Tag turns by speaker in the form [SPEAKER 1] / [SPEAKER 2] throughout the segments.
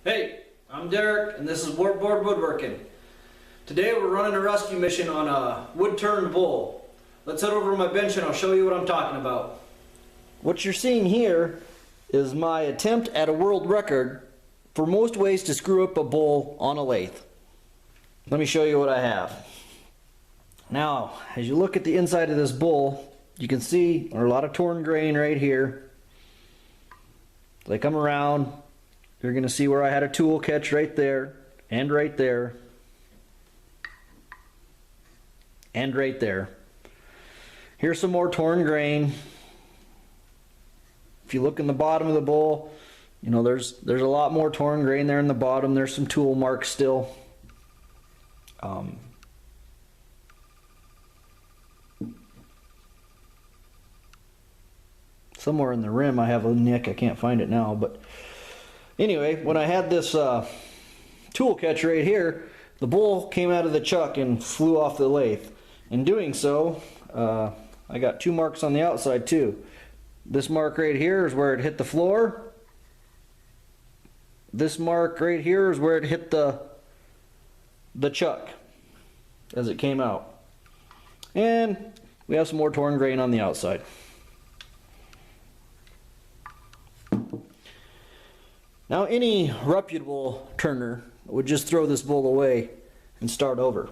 [SPEAKER 1] Hey, I'm Derek and this is Board Woodworking. Today we're running a rescue mission on a wood-turned bull. Let's head over to my bench and I'll show you what I'm talking about. What you're seeing here is my attempt at a world record for most ways to screw up a bull on a lathe. Let me show you what I have. Now, as you look at the inside of this bull, you can see a lot of torn grain right here. As I come around, you're going to see where I had a tool catch right there, and right there, and right there. Here's some more torn grain. If you look in the bottom of the bowl, you know there's a lot more torn grain there in the bottom. There's some tool marks still. Somewhere in the rim I have a nick. I can't find it now, but anyway, when I had this tool catch right here, the bull came out of the chuck and flew off the lathe. In doing so, I got two marks on the outside too. This mark right here is where it hit the floor. This mark right here is where it hit the chuck as it came out. And we have some more torn grain on the outside. Now any reputable turner would just throw this bull away and start over.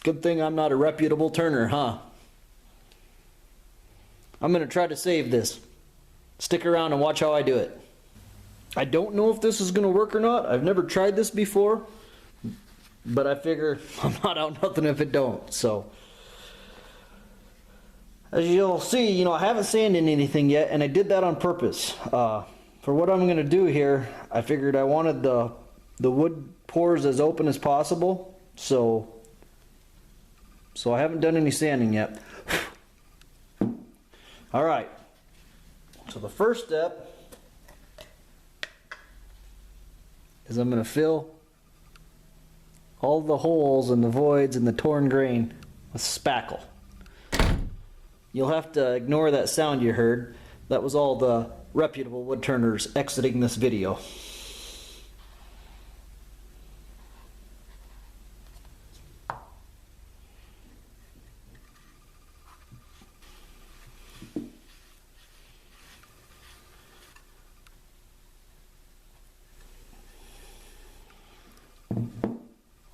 [SPEAKER 1] Good thing I'm not a reputable turner, huh? I'm going to try to save this. Stick around and watch how I do it. I don't know if this is going to work or not. I've never tried this before, but I figure I'm not out nothing if it don't. So, as you'll see, I haven't sanded anything yet, and I did that on purpose. For what I'm going to do here, I figured I wanted the wood pores as open as possible, so I haven't done any sanding yet. All right, so the first step is I'm going to fill all the holes and the voids and the torn grain with spackle. You'll have to ignore that sound you heard. That was all the reputable wood turners exiting this video.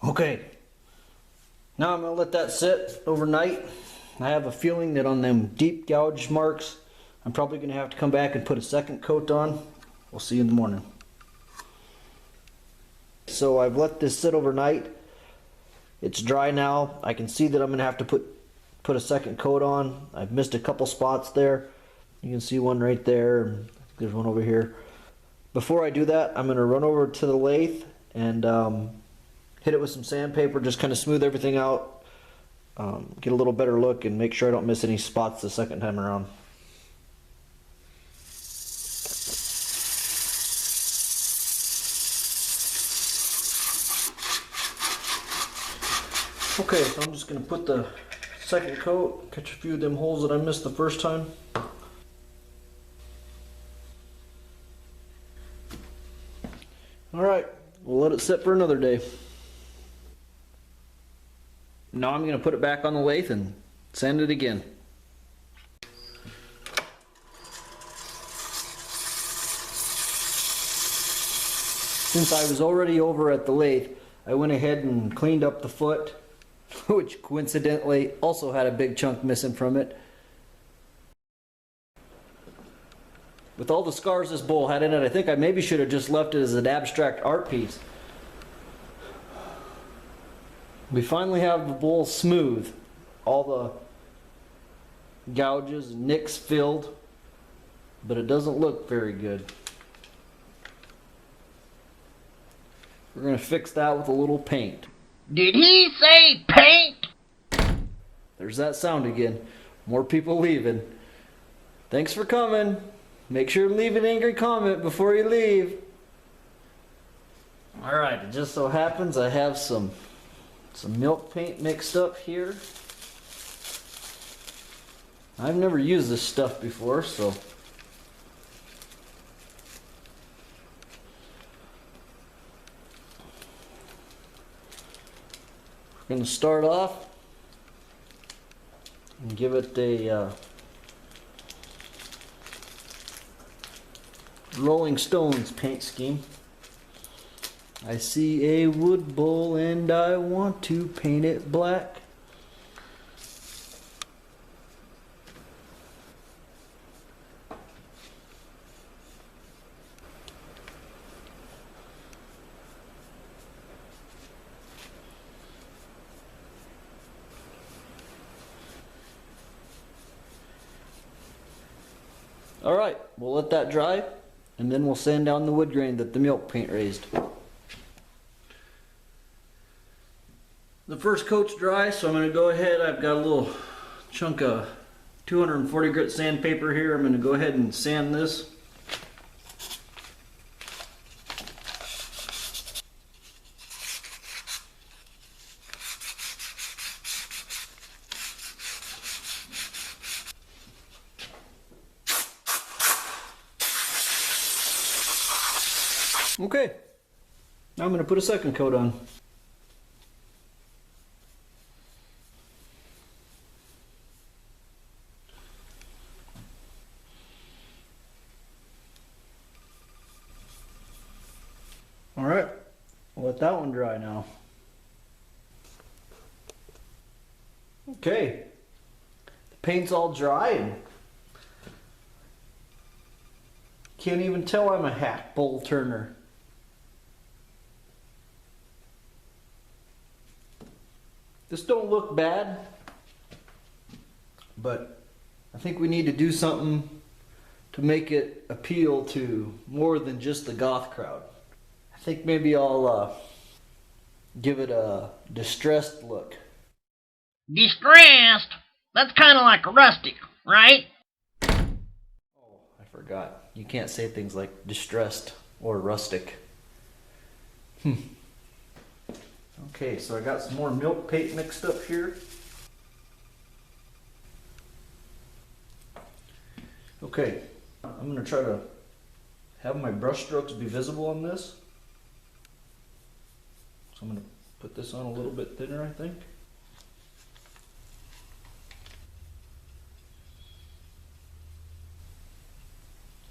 [SPEAKER 1] Okay, now I'm going to let that sit overnight. I have a feeling that on them deep gouge marks, I'm probably going to have to come back and put a second coat on. We'll see you in the morning. So I've let this sit overnight. It's dry now. I can see that I'm going to have to put a second coat on. I've missed a couple spots there. You can see one right there. There's one over here. Before I do that, I'm going to run over to the lathe and hit it with some sandpaper, just kind of smooth everything out, get a little better look, and make sure I don't miss any spots the second time around. Okay, so I'm just going to put the second coat, catch a few of them holes that I missed the first time. Alright, we'll let it sit for another day. Now I'm going to put it back on the lathe and sand it again. Since I was already over at the lathe, I went ahead and cleaned up the foot, which coincidentally also had a big chunk missing from it. With all the scars this bull had in it, I think I maybe should have just left it as an abstract art piece. We finally have the bull smooth. All the gouges and nicks filled, but it doesn't look very good. We're going to fix that with a little paint.
[SPEAKER 2] Did he say paint?
[SPEAKER 1] There's that sound again. More people leaving. Thanks for coming. Make sure to leave an angry comment before you leave. Alright, it just so happens I have some milk paint mixed up here. I've never used this stuff before, so I'm going to start off and give it a Rolling Stones paint scheme. I see a wood bowl and I want to paint it black. Alright, we'll let that dry and then we'll sand down the wood grain that the milk paint raised. The first coat's dry, so I'm going to go ahead. I've got a little chunk of 240 grit sandpaper here. I'm going to go ahead and sand this. Okay, now I'm going to put a second coat on. Alright, we'll let that one dry now. Okay, the paint's all dry and can't even tell I'm a hack bowl turner. This don't look bad, but I think we need to do something to make it appeal to more than just the goth crowd. I think maybe I'll give it a distressed look.
[SPEAKER 2] Distressed? That's kind of like rustic, right?
[SPEAKER 1] Oh, I forgot. You can't say things like distressed or rustic. Okay, so I got some more milk paint mixed up here. Okay, I'm going to try to have my brush strokes be visible on this. So I'm going to put this on a little bit thinner, I think.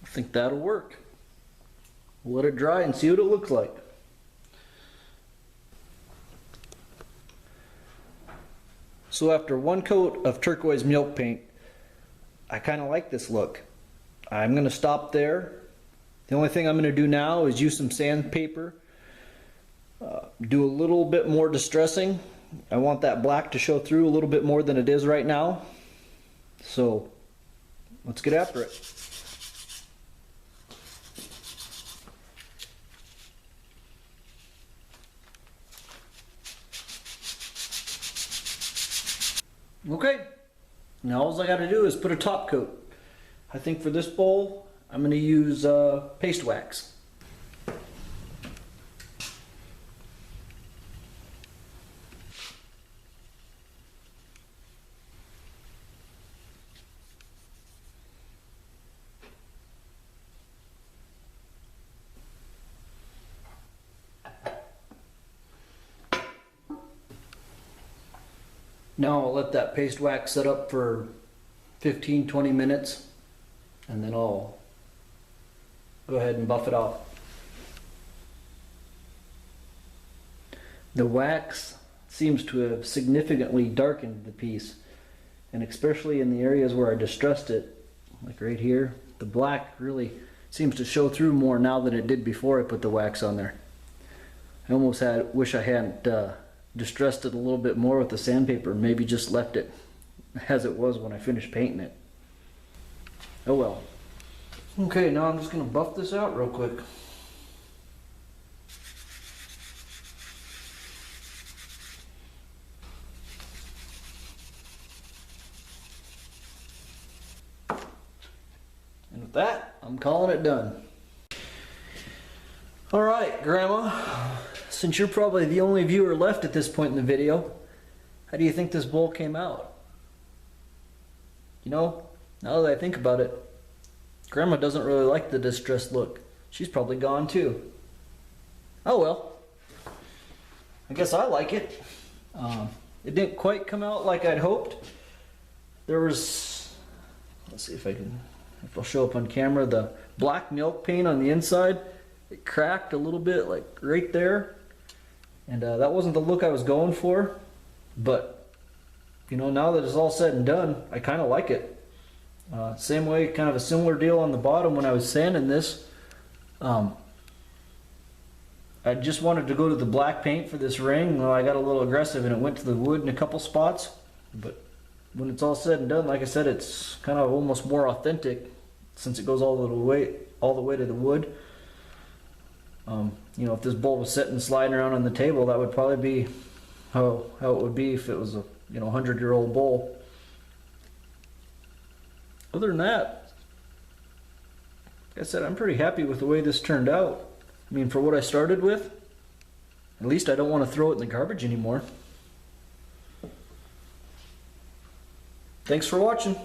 [SPEAKER 1] I think that'll work. We'll let it dry and see what it looks like. So after one coat of turquoise milk paint, I kind of like this look. I'm going to stop there. The only thing I'm going to do now is use some sandpaper, do a little bit more distressing. I want that black to show through a little bit more than it is right now. So let's get after it. Okay, now all I got to do is put a top coat. I think for this bowl, I'm going to use paste wax. Now I'll let that paste wax set up for 15-20 minutes and then I'll go ahead and buff it off. The wax seems to have significantly darkened the piece, and especially in the areas where I distressed it, like right here, the black really seems to show through more now than it did before I put the wax on there. I almost wish I hadn't distressed it a little bit more with the sandpaper, maybe just left it as it was when I finished painting it. Oh well. Okay, now I'm just going to buff this out real quick. And with that, I'm calling it done. Alright, Grandma, since you're probably the only viewer left at this point in the video, how do you think this bowl came out? You know, now that I think about it, Grandma doesn't really like the distressed look. She's probably gone too. Oh well. I guess I like it. It didn't quite come out like I'd hoped. There was, let's see if I'll show up on camera, the black milk paint on the inside. It cracked a little bit, like right there. And that wasn't the look I was going for. But, you know, now that it's all said and done, I kind of like it. Same way, kind of a similar deal on the bottom when I was sanding this. I just wanted to go to the black paint for this ring. Well, I got a little aggressive and it went to the wood in a couple spots. But when it's all said and done, like I said, it's kind of almost more authentic since it goes all the way to the wood. You know, if this bowl was sitting sliding around on the table, that would probably be how it would be if it was a 100-year-old bowl. Other than that, like I said, I'm pretty happy with the way this turned out. I mean, for what I started with, at least I don't want to throw it in the garbage anymore. Thanks for watching.